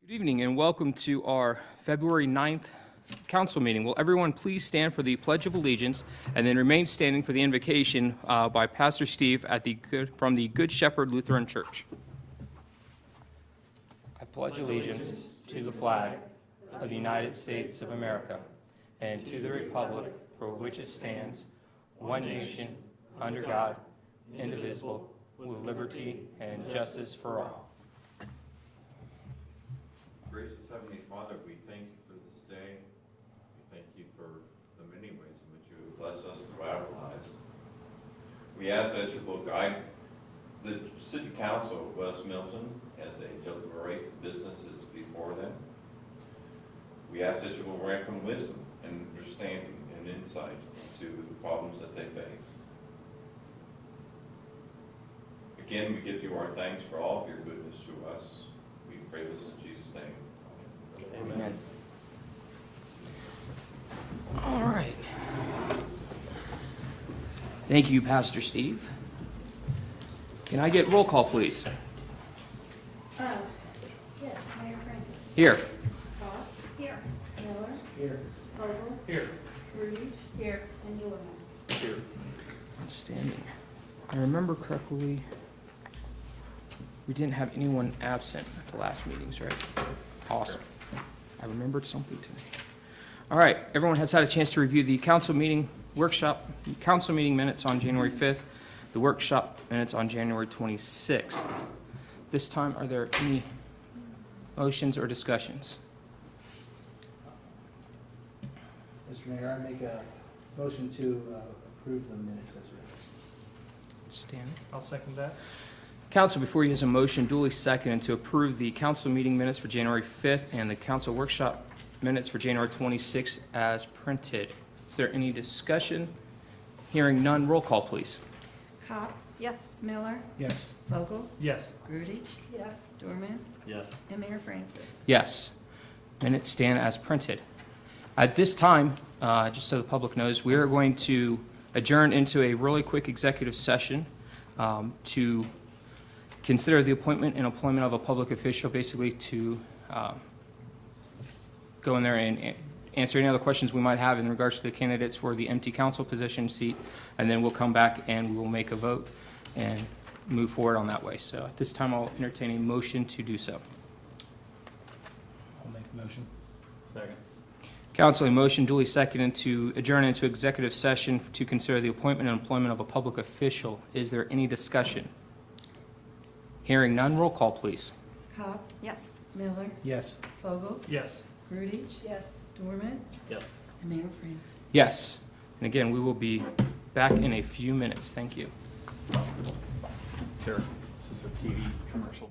Good evening and welcome to our February 9th council meeting. Will everyone please stand for the Pledge of Allegiance and then remain standing for the invocation by Pastor Steve from the Good Shepherd Lutheran Church. I pledge allegiance to the flag of the United States of America and to the republic for which it stands, one nation, under God, indivisible, with liberty and justice for all. Gracious Heavenly Father, we thank you for this day. We thank you for the many ways in which you bless us throughout our lives. We ask that you will guide the City Council of West MIlton as they deliberate the businesses before them. We ask that you will grant them wisdom and understanding and insight into the problems that they face. Again, we give you our thanks for all of your goodness to us. We pray this in Jesus' name. Amen. All right. Thank you, Pastor Steve. Can I get roll call, please? Yes, Mayor Francis. Here. Goff. Here. Miller. Here. Vogel. Here. Rudy. Here. And Dorman. Here. Outstanding. I remember correctly, we didn't have anyone absent at the last meetings, right? Awesome. I remembered something today. All right, everyone has had a chance to review the council meeting minutes on January 5th, the workshop minutes on January 26th. This time, are there any motions or discussions? Mr. Mayor, I make a motion to approve the minutes as written. Stanley? I'll second that. Council, before you is a motion duly seconded to approve the council meeting minutes for January 5th and the council workshop minutes for January 26th as printed. Is there any discussion? Hearing none, roll call, please. Kopp. Yes. Miller. Yes. Vogel. Yes. Rudy. Yes. Dorman. Yes. And Mayor Francis. Yes. Minutes stand as printed. At this time, just so the public knows, we are going to adjourn into a really quick executive session to consider the appointment and employment of a public official, basically to go in there and answer any other questions we might have in regards to the candidates for the empty council position seat, and then we'll come back and we will make a vote and move forward on that way. So at this time, I'll entertain a motion to do so. I'll make a motion. Second. Council, a motion duly seconded to adjourn into executive session to consider the appointment and employment of a public official. Is there any discussion? Hearing none, roll call, please. Kopp. Yes. Miller. Yes. Vogel. Yes. Rudy. Yes. Dorman. Yes. And Mayor Francis. Yes. And again, we will be back in a few minutes. Thank you. Sir, this is a TV commercial.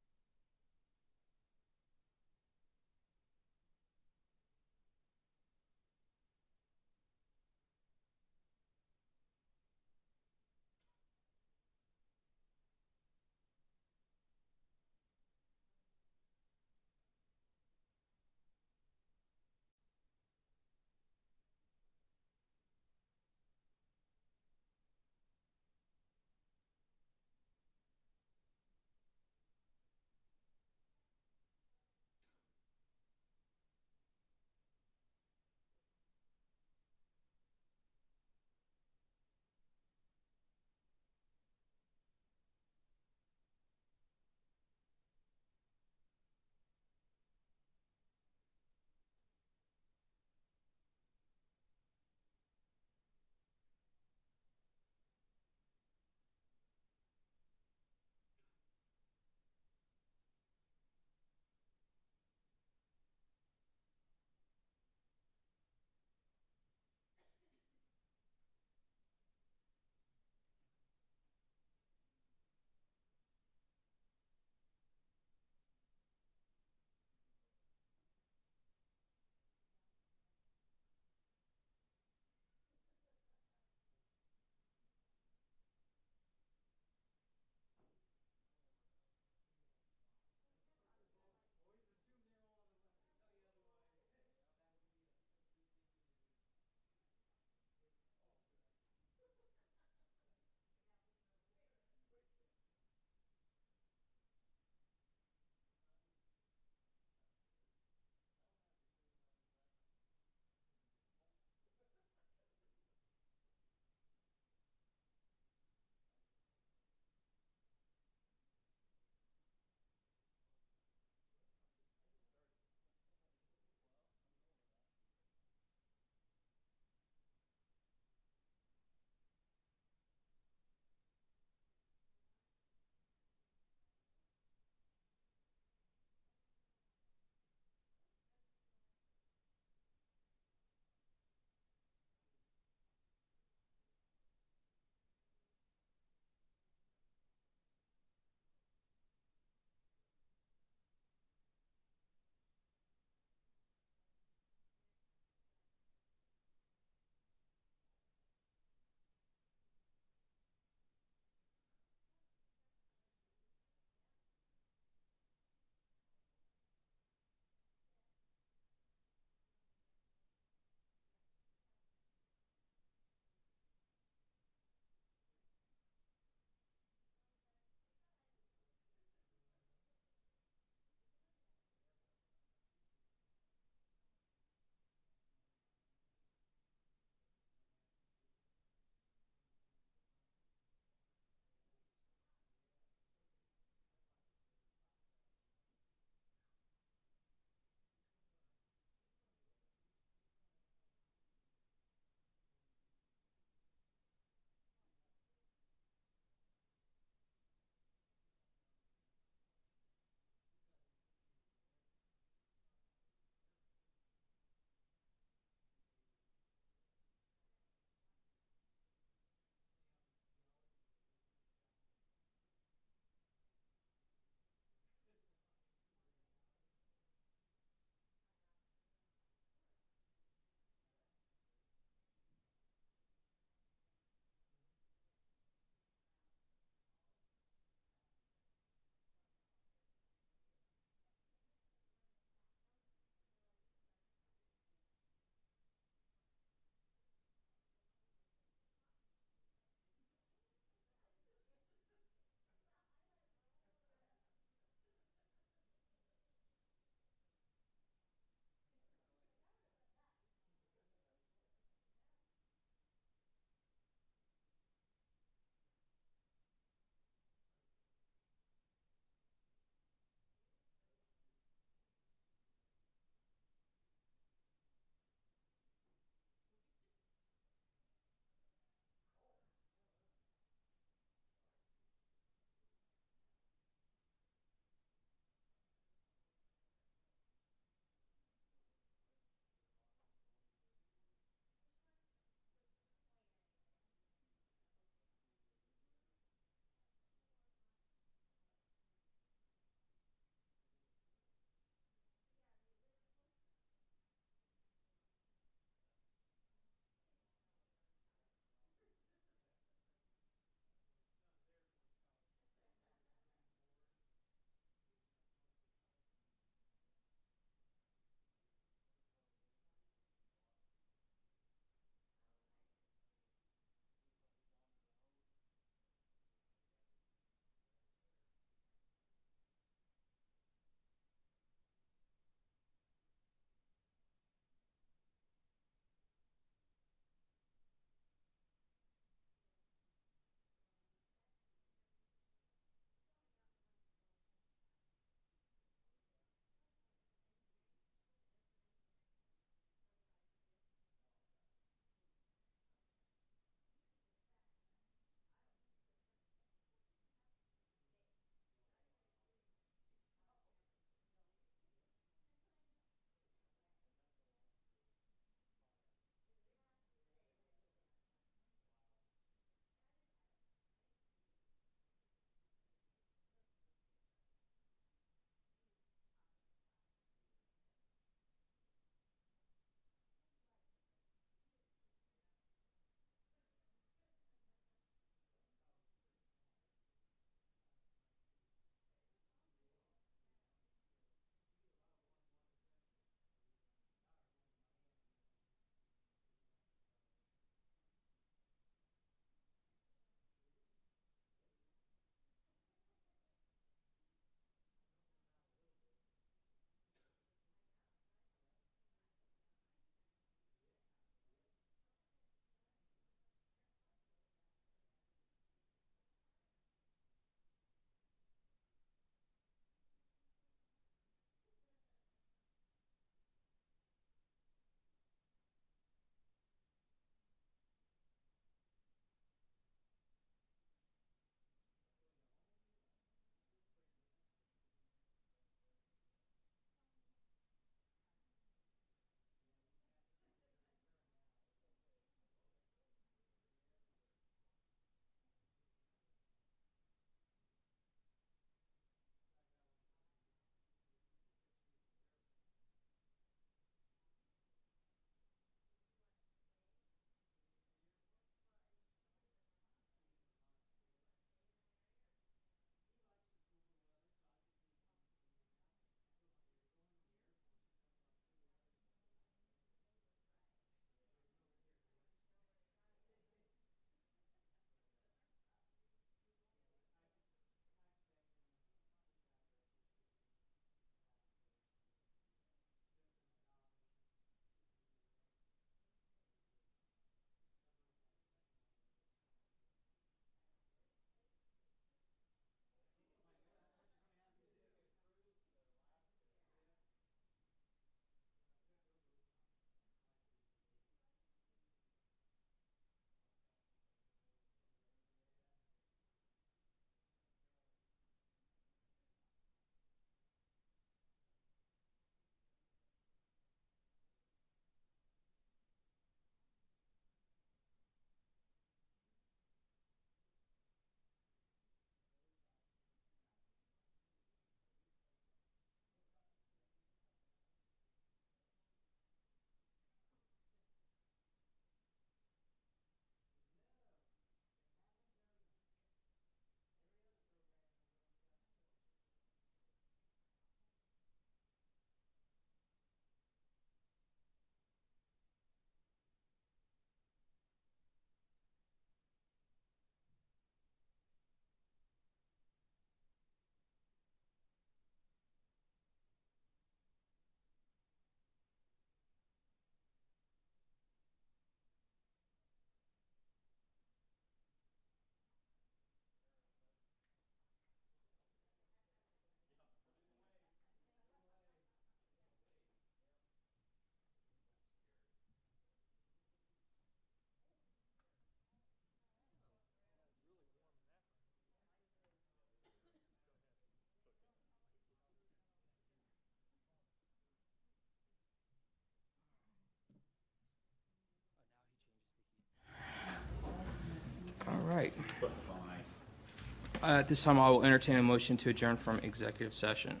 right. Put this on ice. At this time, I will entertain a motion to adjourn from executive session.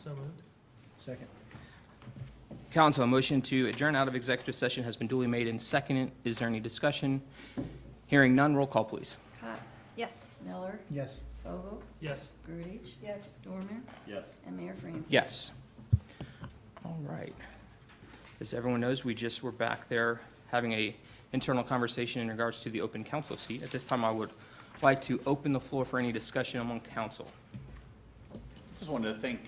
So moved. Second. Council, a motion to adjourn out of executive session has been duly made and seconded. Is there any discussion? Hearing none, roll call, please. Cop. Yes. Miller. Yes. Vogel. Yes. Grudich. Yes. Dorman. Yes. And Mayor Francis. Yes. All right. As everyone knows, we just were back there having a internal conversation in regards to the open council seat. At this time, I would like to open the floor for any discussion among council. Just wanted to thank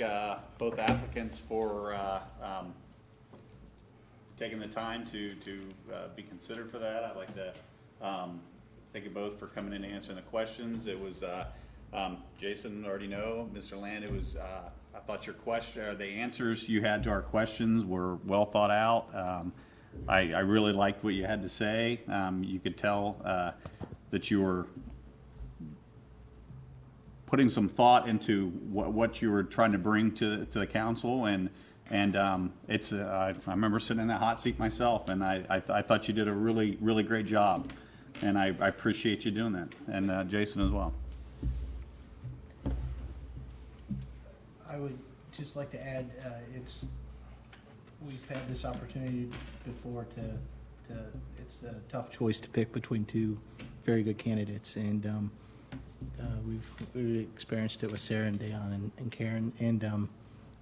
both applicants for taking the time to be considered for that. I'd like to thank you both for coming in and answering the questions. It was, Jason already know, Mr. Land, it was, I thought your question, or the answers you had to our questions were well thought out. I really liked what you had to say. You could tell that you were putting some thought into what you were trying to bring to the council, and it's I remember sitting in that hot seat myself, and I thought you did a really great job, and I appreciate you doing that, and Jason as well. I would just like to add, we've had this opportunity before it's a tough choice to pick between two very good candidates, and we've experienced it with Sarah and Dayon and Karen, and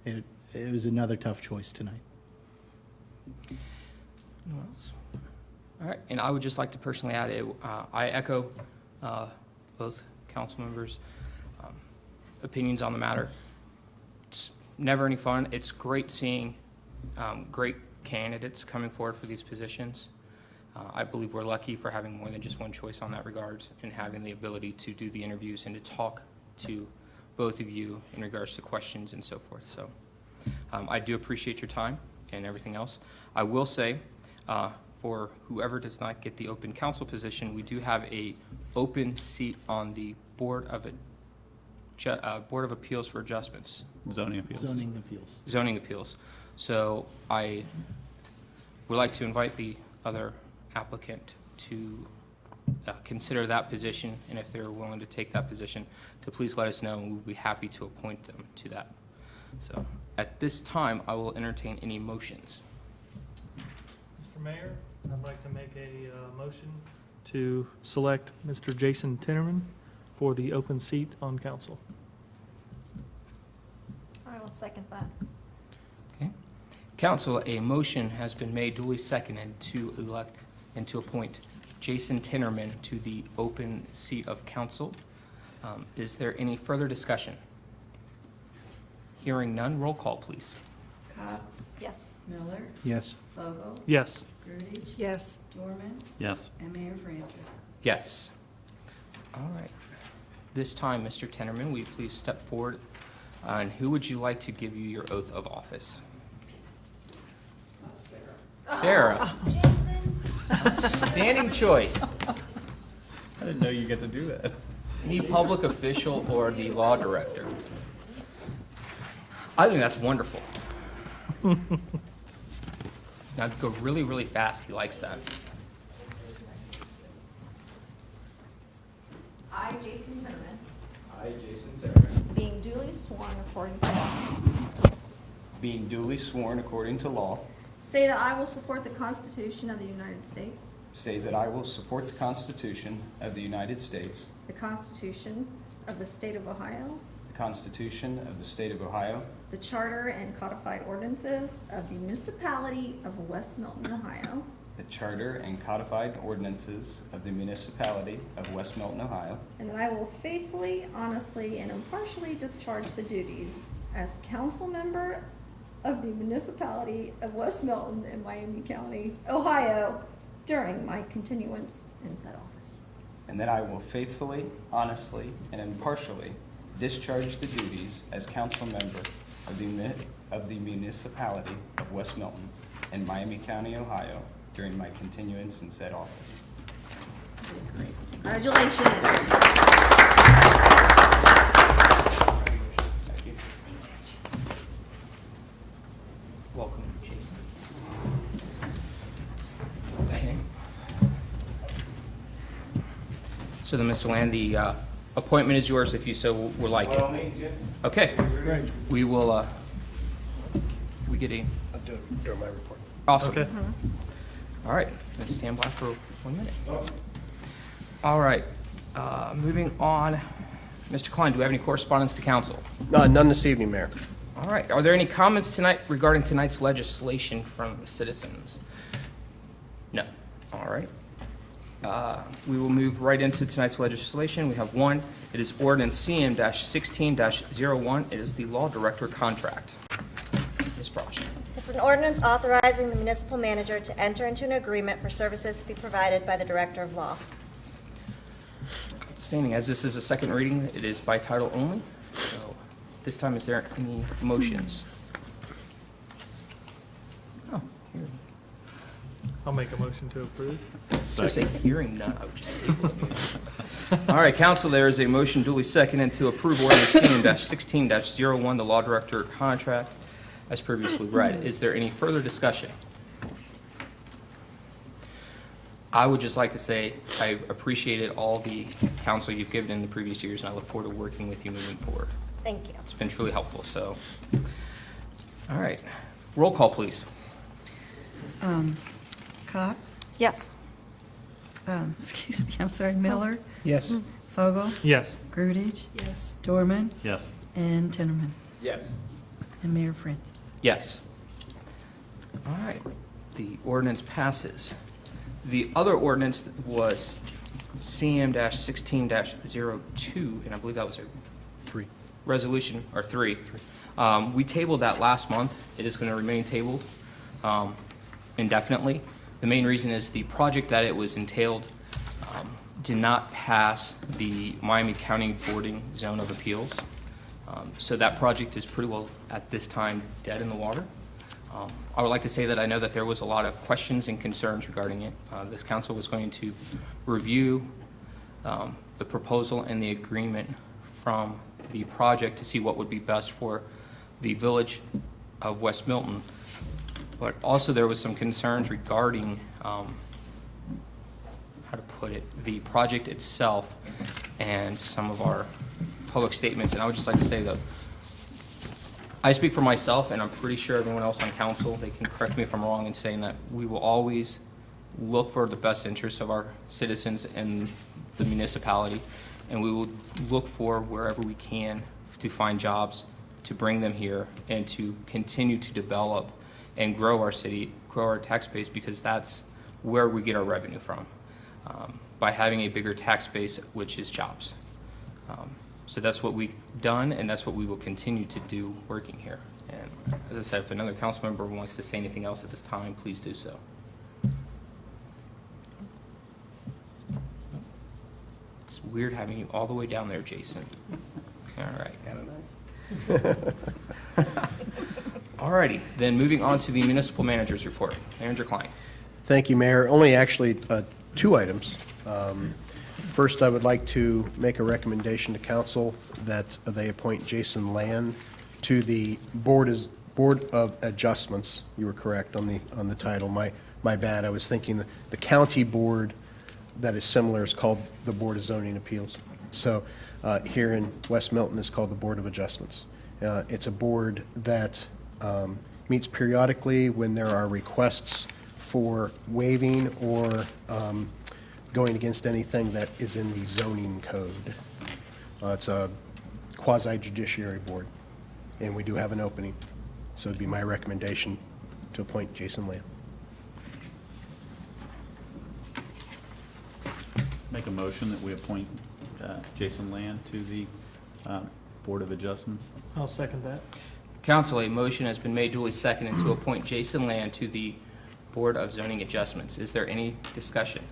it was another tough choice tonight. Anyone else? All right, and I would just like to personally add, I echo both council members' opinions on the matter. It's never any fun. It's great seeing great candidates coming forward for these positions. I believe we're lucky for having more than just one choice on that regard, and having the ability to do the interviews and to talk to both of you in regards to questions and so forth. So I do appreciate your time and everything else. I will say, for whoever does not get the open council position, we do have a open seat on the Board of Appeals for Adjustments. Zoning appeals. Zoning appeals. So I would like to invite the other applicant to consider that position, and if they're willing to take that position, to please let us know, and we'll be happy to appoint them to that. So at this time, I will entertain any motions. Mr. Mayor, I'd like to make a motion to select Mr. Jason Tinnerman for the open seat on council. I will second that. Okay. Council, a motion has been made, duly seconded, to elect and to appoint Jason Tinnerman to the open seat of council. Is there any further discussion? Hearing none, roll call, please. Cop. Yes. Miller. Yes. Vogel. Yes. Grudich. Yes. Dorman. Yes. And Mayor Francis. Yes. All right. This time, Mr. Tinnerman, will you please step forward, and who would you like to give you your oath of office? Sarah. Jason. Outstanding choice. I didn't know you get to do that. Any public official or the law director? I think that's wonderful. Now go really, really fast. He likes that. I, Jason Tinnerman, I, Jason Tinnerman, being duly sworn according to law, being duly sworn according to law, say that I will support the Constitution of the United States, say that I will support the Constitution of the United States, the Constitution of the State of Ohio, the Constitution of the State of Ohio, the Charter and codified ordinances of the Municipality of West Milton, Ohio, the Charter and codified ordinances of the Municipality of West Milton, Ohio, and that I will faithfully, honestly, and impartially discharge the duties as council member of the Municipality of West Milton in Miami County, Ohio, during my continuance in said office. and that I will faithfully, honestly, and impartially discharge the duties as council member of the Municipality of West Milton in Miami County, Ohio, during my continuance in said office. Congratulations. Thank you. Welcome, Jason. Okay. So then, Mr. Land, the appointment is yours if you so would like it. Okay, Great. we will, we get a, I'll do it during my report. awesome. Okay. All right, then stand by for 1 minute. All right, moving on. Mr. Klein, do we have any correspondence to council? None this evening, Mayor. All right, are there any comments tonight regarding tonight's legislation from the citizens? No. All right. We will move right into tonight's legislation. We have one. It is ordinance CM-16-01. It is the law director contract. Ms. Brosh. It's an ordinance authorizing the municipal manager to enter into an agreement for services to be provided by the Director of Law. Outstanding. As this is a second reading, it is by title only. So this time, is there any motions? Oh, here. I'll make a motion to approve. I was gonna say hearing none, I would just table it. All right, council, there is a motion duly seconded to approve ordinance CM-16-01, the law director contract, as previously read. Is there any further discussion? I would just like to say I appreciated all the counsel you've given in the previous years, and I look forward to working with you moving forward. Thank you. It's been truly helpful, so. All right, roll call, please. Cobb, Yes. excuse me, I'm sorry, Miller, Yes. Fogel, Yes. Grudich. Yes. Dorman, Yes. and Tinnerman, Yes. and Mayor Francis. Yes. All right, the ordinance passes. The other ordinance was CM-16-02, and I believe that was a 3. resolution, or 3. We tabled that last month. It is going to remain tabled indefinitely. The main reason is the project that it was entailed did not pass the Miami County Boarding Zone of Appeals. So that project is pretty well, at this time, dead in the water. I would like to say that I know that there was a lot of questions and concerns regarding it. This council was going to review the proposal and the agreement from the project to see what would be best for the village of West Milton. But also there was some concerns regarding, how to put it, the project itself and some of our public statements. And I would just like to say that I speak for myself, and I'm pretty sure everyone else on council, they can correct me if I'm wrong in saying that we will always look for the best interests of our citizens and the municipality, and we will look for wherever we can to find jobs, to bring them here, and to continue to develop and grow our city, grow our tax base, because that's where we get our revenue from, by having a bigger tax base, which is jobs. So that's what we've done, and that's what we will continue to do working here. And as I said, if another council member wants to say anything else at this time, please do so. It's weird having you all the way down there, Jason. All right. Kind of nice. All righty, then moving on to the municipal manager's report. Manager Klein. Thank you, Mayor. Only actually 2 items. First, I would like to make a recommendation to council that they appoint Jason Land to the Board of Adjustments. You were correct on the title. My bad. I was thinking the county board that is similar is called the Board of Zoning Appeals. So here in West Milton is called the Board of Adjustments. It's a board that meets periodically when there are requests for waiving or going against anything that is in the zoning code. It's a quasi-judiciary board, and we do have an opening. So it'd be my recommendation to appoint Jason Land. Make a motion that we appoint Jason Land to the Board of Adjustments. I'll second that. Council, a motion has been made duly seconded to appoint Jason Land to the Board of Zoning Adjustments. Is there any discussion?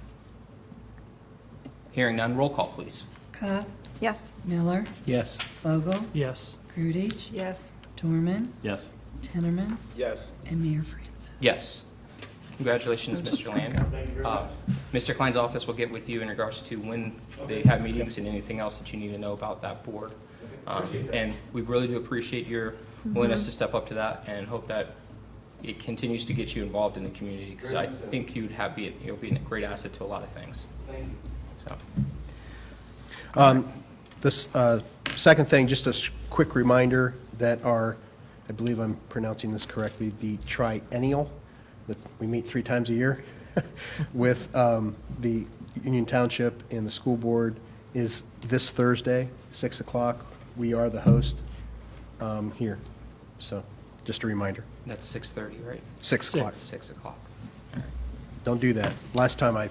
Hearing none, roll call, please. Cobb, Yes. Miller, Yes. Fogel, Yes. Grudich. Yes. Dorman, Yes. Tinnerman, Yes. and Mayor Francis. Yes. Congratulations, Mr. Land. Mr. Klein's office will get with you in regards to when they have meetings and anything else that you need to know about that board. And we really do appreciate your willingness to step up to that, and hope that it continues to get you involved in the community, because I think you'll be a great asset to a lot of things. Thank you. So, This second thing, just a quick reminder that I believe I'm pronouncing this correctly, the triennial, that we meet 3 times a year with the Union Township and the school board, is this Thursday, 6 o'clock. We are the host here. So just a reminder, That's 6:30, right? 6 o'clock. 6 o'clock. Don't do that. Last time I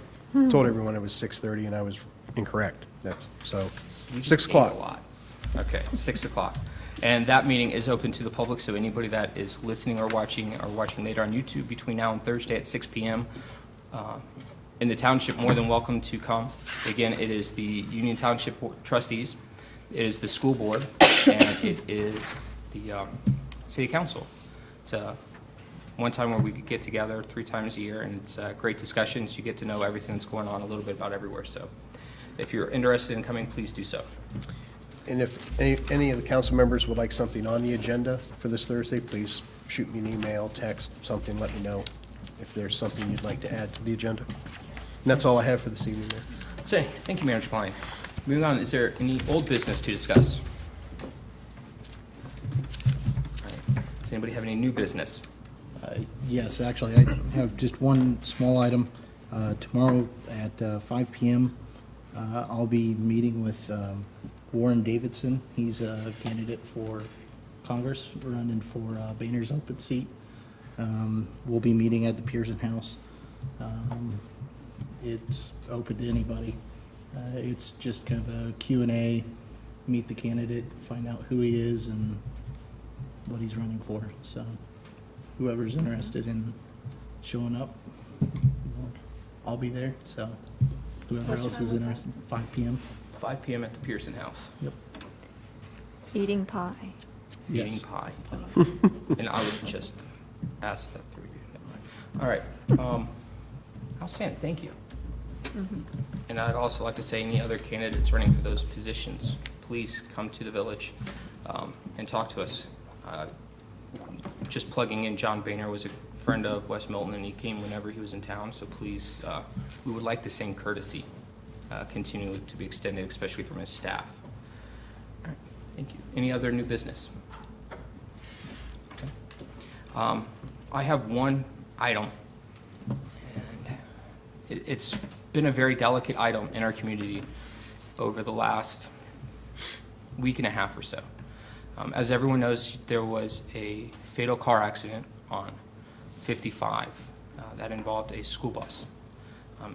told everyone it was 6:30 and I was incorrect. So We just 6 ate o'clock. a lot. Okay, 6 o'clock. And that meeting is open to the public, so anybody that is listening or watching later on YouTube between now and Thursday at 6 p.m. In the township, more than welcome to come. Again, it is the Union Township trustees, it is the school board, and it is the city council. It's one time where we could get together 3 times a year, and it's great discussions. You get to know everything that's going on a little bit about everywhere. So if you're interested in coming, please do so. And if any of the council members would like something on the agenda for this Thursday, please shoot me an email, text, something, let me know if there's something you'd like to add to the agenda. And that's all I have for this evening, Mayor. So, thank you, Manager Klein. Moving on, is there any old business to discuss? All right. Does anybody have any new business? Yes, actually, I have just one small item. Tomorrow at 5 p.m., I'll be meeting with Warren Davidson. He's a candidate for Congress, running for Boehner's open seat. We'll be meeting at the Pearson House. It's open to anybody. It's just kind of a Q&A, meet the candidate, find out who he is and what he's running for. So whoever's interested in showing up, I'll be there. So whoever else is interested, 5 p.m. 5 p.m. at the Pearson House. Yep. Eating pie. Eating Yes. pie. And I would just ask that through you. All right. Outstanding, thank you. And I'd also like to say any other candidates running for those positions, please come to the village and talk to us. Just plugging in, John Boehner was a friend of West Milton, and he came whenever he was in town, so please, we would like the same courtesy continue to be extended, especially from his staff. All right, thank you. Any other new business? Okay. I have one item, and it's been a very delicate item in our community over the last week and a half or so. As everyone knows, there was a fatal car accident on 55 that involved a school bus.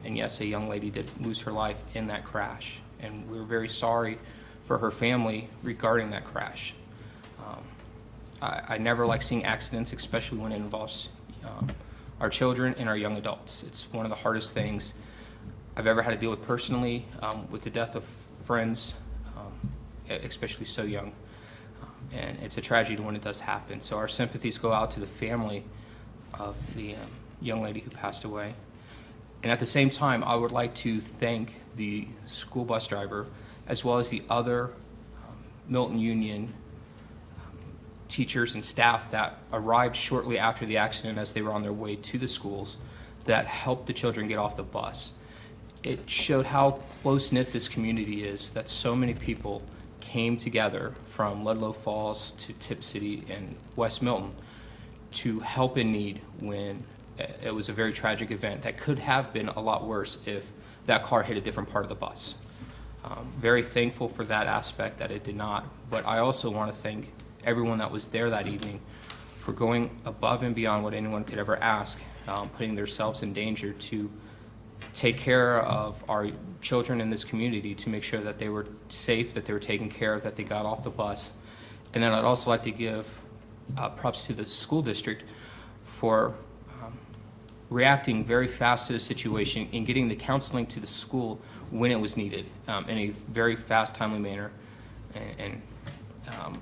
And yes, a young lady did lose her life in that crash. And we're very sorry for her family regarding that crash. I never like seeing accidents, especially when it involves our children and our young adults. It's one of the hardest things I've ever had to deal with personally, with the death of friends, especially so young. And it's a tragedy when it does happen. So our sympathies go out to the family of the young lady who passed away. And at the same time, I would like to thank the school bus driver as well as the other Milton Union teachers and staff that arrived shortly after the accident as they were on their way to the schools that helped the children get off the bus. It showed how close-knit this community is, that so many people came together from Ludlow Falls to Tip City and West Milton to help in need when it was a very tragic event that could have been a lot worse if that car hit a different part of the bus. Very thankful for that aspect that it did not, but I also want to thank everyone that was there that evening for going above and beyond what anyone could ever ask, putting themselves in danger to take care of our children in this community, to make sure that they were safe, that they were taken care of, that they got off the bus. And then I'd also like to give props to the school district for reacting very fast to the situation and getting the counseling to the school when it was needed in a very fast, timely manner. And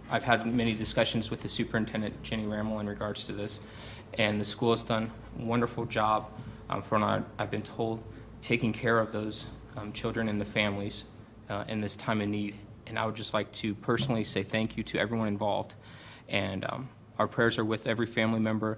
I've had many discussions with the superintendent, Jenny Rammel, in regards to this, and the school has done a wonderful job from what I've been told, taking care of those children and the families in this time of need. And I would just like to personally say thank you to everyone involved. And our prayers are with every family member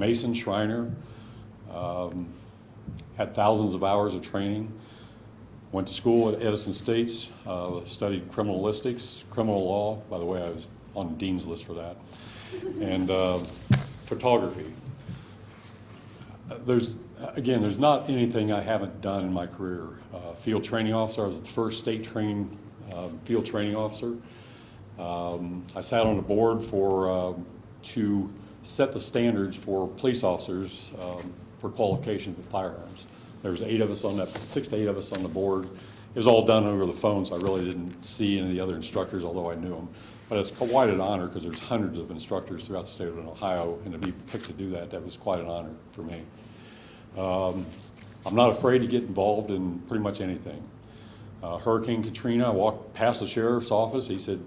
Mason, Shriner, had thousands of hours of training. Went to school at Edison States, studied criminalistics, criminal law. By the way, I was on the dean's list for that. And photography. There's not anything I haven't done in my career. Field training officer, I was the first state trained field training officer. I sat on the board to set the standards for police officers for qualifications for firearms. There was 8 of us on that, 6 to 8 of us on the board. It was all done over the phone, so I really didn't see any of the other instructors, although I knew them. But it's quite an honor because there's hundreds of instructors throughout the state of Ohio, and to be picked to do that, that was quite an honor for me. I'm not afraid to get involved in pretty much anything. Hurricane Katrina, I walked past the sheriff's office. He said,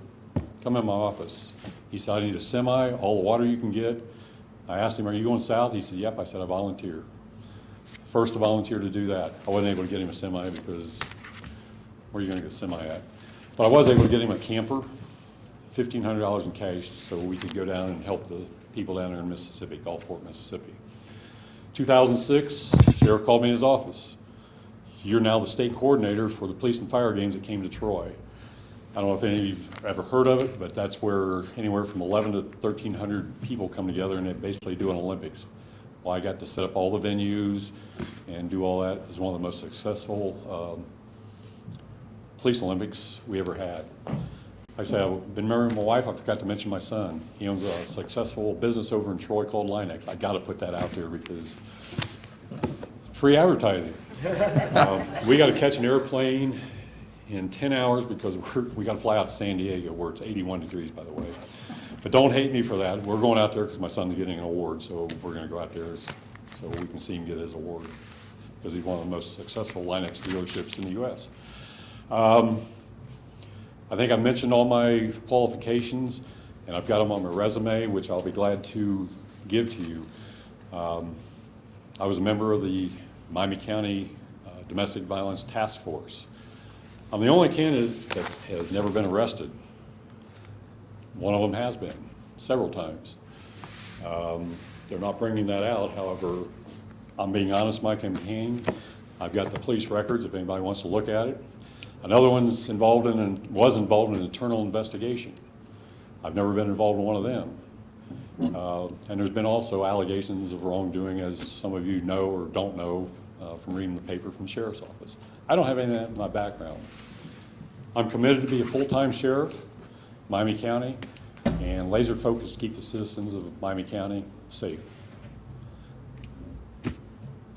"Come in my office." He said, "I need a semi, all the water you can get." I asked him, "Are you going south?" He said, "Yep." I said, "I volunteer." First to volunteer to do that. I wasn't able to get him a semi because where are you going to get a semi at? But I was able to get him a camper, $1,500 in cash, so we could go down and help the people down there in Mississippi, Gulfport, Mississippi. 2006, sheriff called me in his office. "You're now the state coordinator for the police and fire games that came to Troy." I don't know if any of you have ever heard of it, but that's where anywhere from 1,100 to 1,300 people come together and they basically do an Olympics. Well, I got to set up all the venues and do all that. It was one of the most successful police Olympics we ever had. Like I say, I've been married with my wife. I forgot to mention my son. He owns a successful business over in Troy called Linex. I got to put that out there because free advertising. We got to catch an airplane in 10 hours because we got to fly out to San Diego where it's 81 degrees, by the way. But don't hate me for that. We're going out there because my son's getting an award, so we're going to go out there so we can see him get his award because he's one of the most successful Linex dealerships in the U.S. I think I mentioned all my qualifications, and I've got them on my resume, which I'll be glad to give to you. I was a member of the Miami County Domestic Violence Task Force. I'm the only candidate that has never been arrested. One of them has been, several times. They're not bringing that out. However, I'm being honest in my campaign. I've got the police records if anybody wants to look at it. Another one's was involved in an internal investigation. I've never been involved in one of them. And there's been also allegations of wrongdoing, as some of you know or don't know from reading the paper from the sheriff's office. I don't have any of that in my background. I'm committed to be a full-time sheriff, Miami County, and laser focused to keep the citizens of Miami County safe. If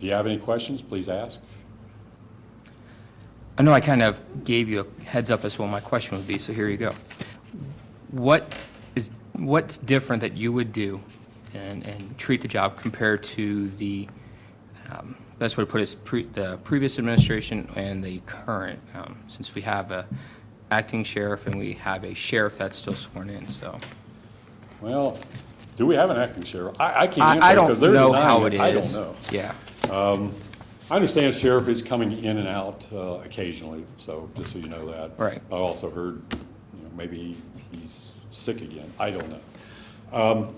you have any questions, please ask. I know I kind of gave you a heads up as to what my question would be, so here you go. What's different that you would do and treat the job compared to the best way to put it is the previous administration and the current, since we have a acting sheriff and we have a sheriff that's still sworn in, so. Well, do we have an acting sheriff? I can't I answer because they're don't know denying how it is. I don't know. Yeah. I understand sheriff is coming in and out occasionally, so just so you know that. Right. I also heard, maybe he's sick again. I don't know.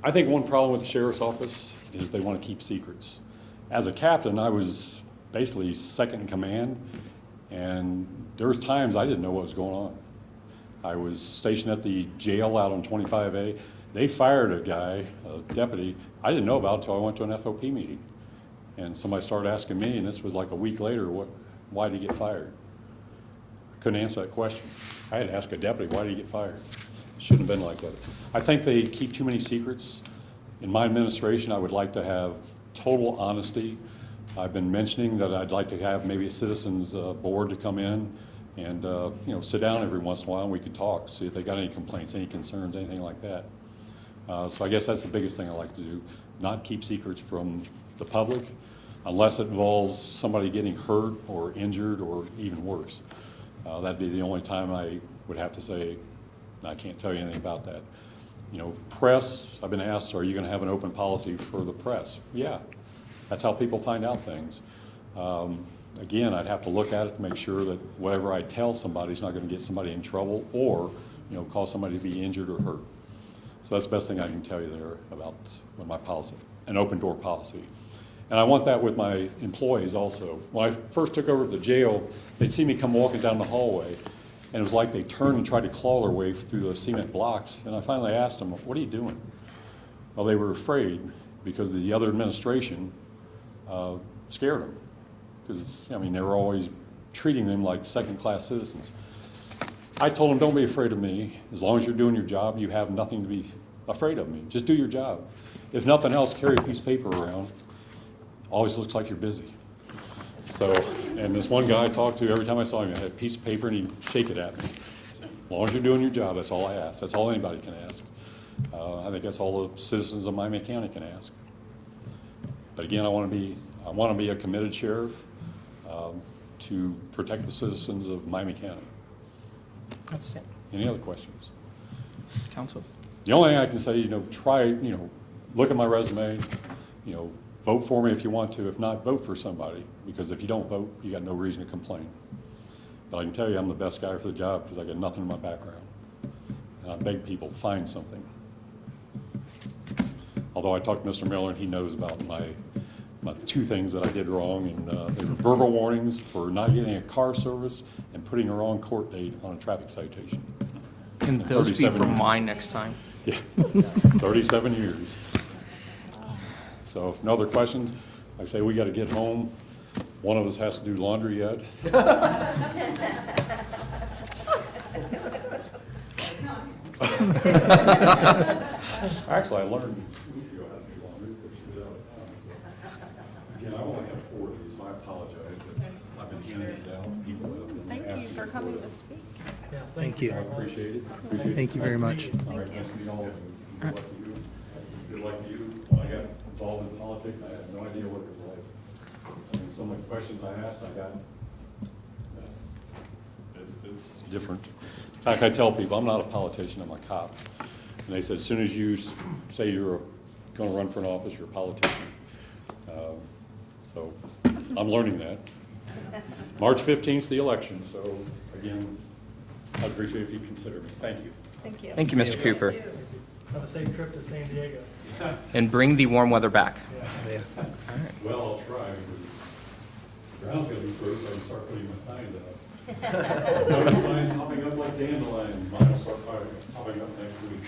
I think one problem with the sheriff's office is they want to keep secrets. As a captain, I was basically second in command, and there was times I didn't know what was going on. I was stationed at the jail out on 25A. They fired a guy, a deputy, I didn't know about until I went to an FOP meeting. And somebody started asking me, and this was like a week later, why did he get fired? I couldn't answer that question. I had to ask a deputy, why did he get fired? It shouldn't have been like that. I think they keep too many secrets. In my administration, I would like to have total honesty. I've been mentioning that I'd like to have maybe a citizens board to come in and sit down every once in a while and we could talk, see if they got any complaints, any concerns, anything like that. So I guess that's the biggest thing I like to do, not keep secrets from the public unless it involves somebody getting hurt or injured or even worse. That'd be the only time I would have to say, I can't tell you anything about that. Press, I've been asked, are you going to have an open policy for the press? Yeah, that's how people find out things. Again, I'd have to look at it to make sure that whatever I tell somebody is not going to get somebody in trouble or cause somebody to be injured or hurt. So that's the best thing I can tell you there about my policy, an open door policy. And I want that with my employees also. When I first took over the jail, they'd see me come walking down the hallway, and it was like they turned and tried to claw their way through the cement blocks. And I finally asked them, "What are you doing?" Well, they were afraid because the other administration scared them. Because, I mean, they were always treating them like second-class citizens. I told them, don't be afraid of me. As long as you're doing your job, you have nothing to be afraid of me. Just do your job. If nothing else, carry a piece of paper around. Always looks like you're busy. So, and this one guy I talked to, every time I saw him, I had a piece of paper and he'd shake it at me. As long as you're doing your job, that's all I ask. That's all anybody can ask. I think that's all the citizens of Miami County can ask. But again, I want to be a committed sheriff to protect the citizens of Miami County. Outstanding. Any other questions? Council? The only thing I can say, try, look at my resume, vote for me if you want to. If not, vote for somebody, because if you don't vote, you got no reason to complain. But I can tell you I'm the best guy for the job because I got nothing in my background. And I beg people, find something. Although I talked to Mr. Miller and he knows about my 2 things that I did wrong, and they were verbal warnings for not getting a car service and putting a wrong court date on a traffic citation. Can And those be 37 for mine next time? Yeah, 37 years. So if no other questions, I say we got to get home. One of us has to do laundry yet. Actually, I learned weeks ago how to do laundry because she was out of town. So. Again, I only have 4 of these, so I apologize, but I've been handing these out. People have been Thank you asking for coming to speak. Yeah, Thank you. I appreciate it. Thank you very much. All right, nice to meet all of you. Good luck to you. Good luck to you. When I got involved in politics, I had no idea what it was like. And some of the questions I asked, I got, it's different. In fact, I tell people, I'm not a politician, I'm a cop. And they said, as soon as you say you're going to run for an office, you're a politician. So I'm learning that. March 15th is the election, so again, I'd appreciate it if you consider me. Thank you. Thank you. Thank you, Mr. Cooper. Have a safe trip to San Diego. And bring the warm weather back. Yeah. Well, I'll try, because the ground's gonna be first, so I can start putting my signs out. Notice signs popping up like dandelions, mine will start popping up next week.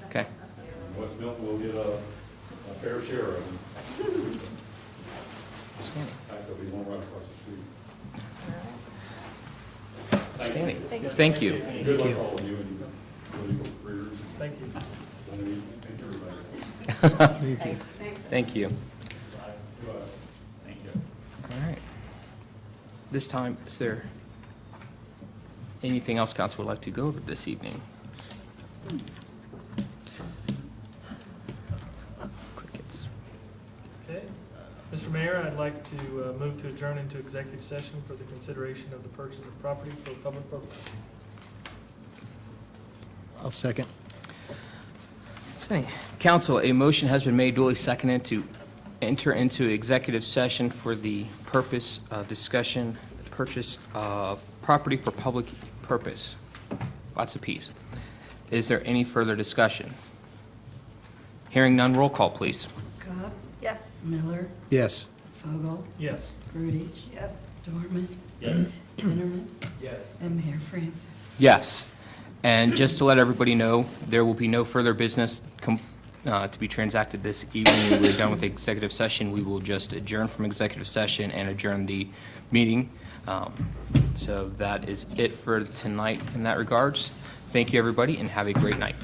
Okay. And West Milton will get a fair share of them. In Outstanding. fact, there'll be one right across the street. Outstanding. Thank you. And good luck to all of you in your legal careers. Thank you. And thank everybody. Thank you. Thank you. Goodbye. Thank you. All right. This time, is there anything else council would like to go over this evening? Crickets. Okay. Mr. Mayor, I'd like to move to adjourn into executive session for the consideration of the purchase of property for public purpose. I'll second. Say, council, a motion has been made, duly seconded, to enter into executive session for the purpose of discussion, the purchase of property for public purpose. Lots of peace. Is there any further discussion? Hearing none, roll call, please. Cobb, Yes. Miller, Yes. Fogel, Yes. Grudich, Yes. Dorman, Yes. Tinnerman, Yes. and Mayor Francis. Yes. And just to let everybody know, there will be no further business to be transacted this evening. When we're done with the executive session, we will just adjourn from executive session and adjourn the meeting. So that is it for tonight in that regards. Thank you, everybody, and have a great night.